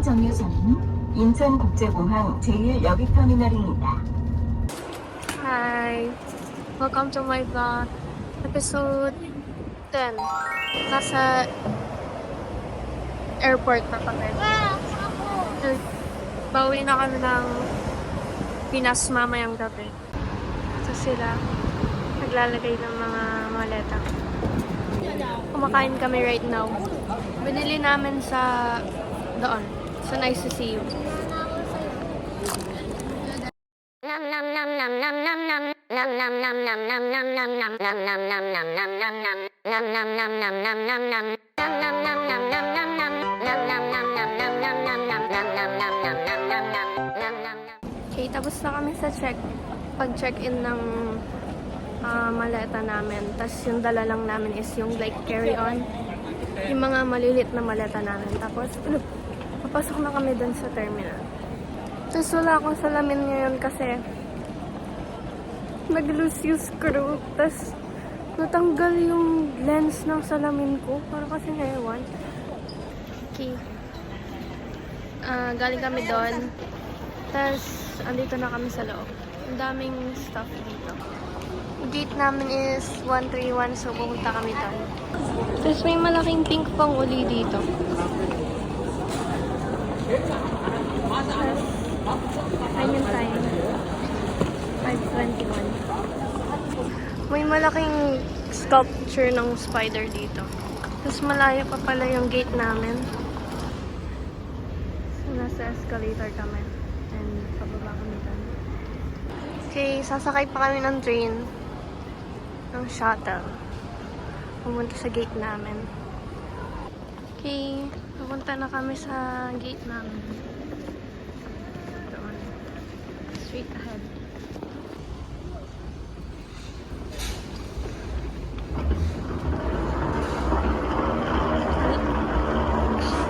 정류소는 인천국제공항 제1여객터미널입니다. Hi! Welcome to my vlog. Episode 10. Nasa airport pa kami. Bawi na kami ng Pinas mamayang gabi. So sila, naglalagay ng mga maleta. Kumakain kami right now. Binili namin sa doon. So nice to see you. Okay, tapos na kami sa pag-check-in ng maleta namin. Tapos yung dala lang namin is yung like carry-on. Yung mga malilit na maleta namin. Tapos, papasok na kami dun sa terminal. Tapos wala akong salamin ngayon kasi nag-loose yung screw. Tapos natanggal yung lens ng salamin ko. Para kasi naiwan. Okay. Galing kami doon. Tapos andito na kami sa loob. Ang daming stuff dito. Gate namin is 131, so pupunta kami doon. Tapos may malaking pink pang uli dito. Ayun yung time. 5:21. May malaking sculpture ng spider dito. Tapos malayo pa pala yung gate namin. So nasa escalator kami. And pababa kami doon. Okay, sasakay pa kami ng train. Ng shuttle. Pumunta sa gate namin. Okay, pupunta na kami sa gate namin. Doon. Straight ahead.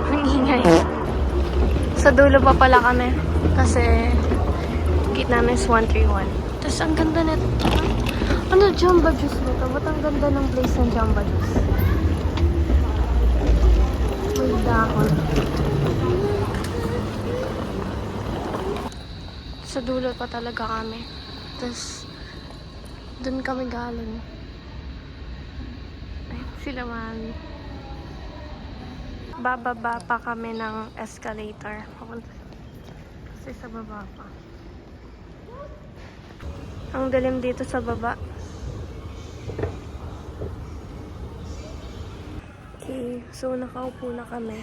Ang ingay. Sa dulo pa pala kami. Kasi gate namin is 131. Tapos ang ganda nito. Ano, Jamba Juice nito? Ba't ang ganda ng place ng Jamba Juice? May dahon. Sa dulo pa talaga kami. Tapos, dun kami galing. Ay, sila mami. Bababa pa kami ng escalator. Kasi sa baba pa. Ang dilim dito sa baba. Okay, so nakaupo na kami.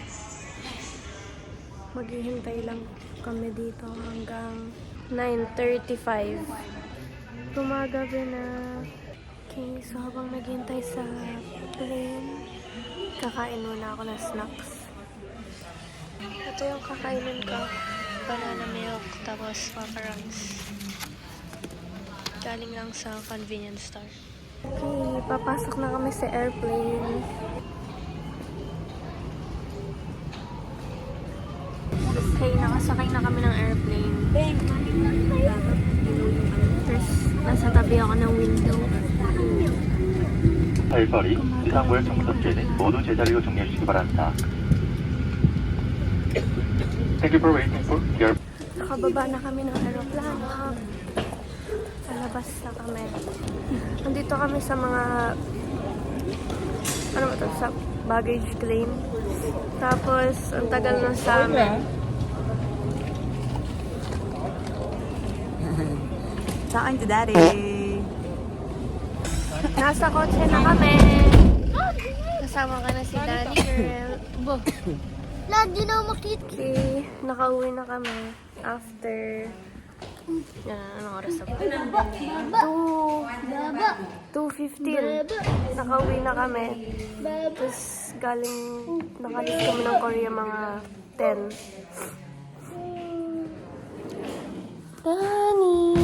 Maghihintay lang kami dito hanggang 9:35. Gumagabi na. Okay, so habang naghihintay sa plane, kakain muna ako ng snacks. Ito yung kakainin ko. Banana milk, tapos macarons. Galing lang sa convenience store. Okay, papasok na kami sa airplane. Okay, nakasakay na kami ng airplane. Tapos, nasa tabi ako ng window. 발걸이 지상고역 정무석재는 모두 제자리로 정리해 주시기 바랍니다. Thank you for waiting for your... Nakababa na kami ng aeroplano. Palabas na kami. Nandito kami sa mga ano ba ito? Sa baggage claim. Tapos, ang tagal na sa amin. Talking to daddy. Nasa kotse na kami. Kasama ka na si daddy girl. Bo. Lagi na makita. Okay, nakauwi na kami after anong oras na ba? 2:15. Nakauwi na kami. Tapos nakalis kami ng Korea mga 10. Dani!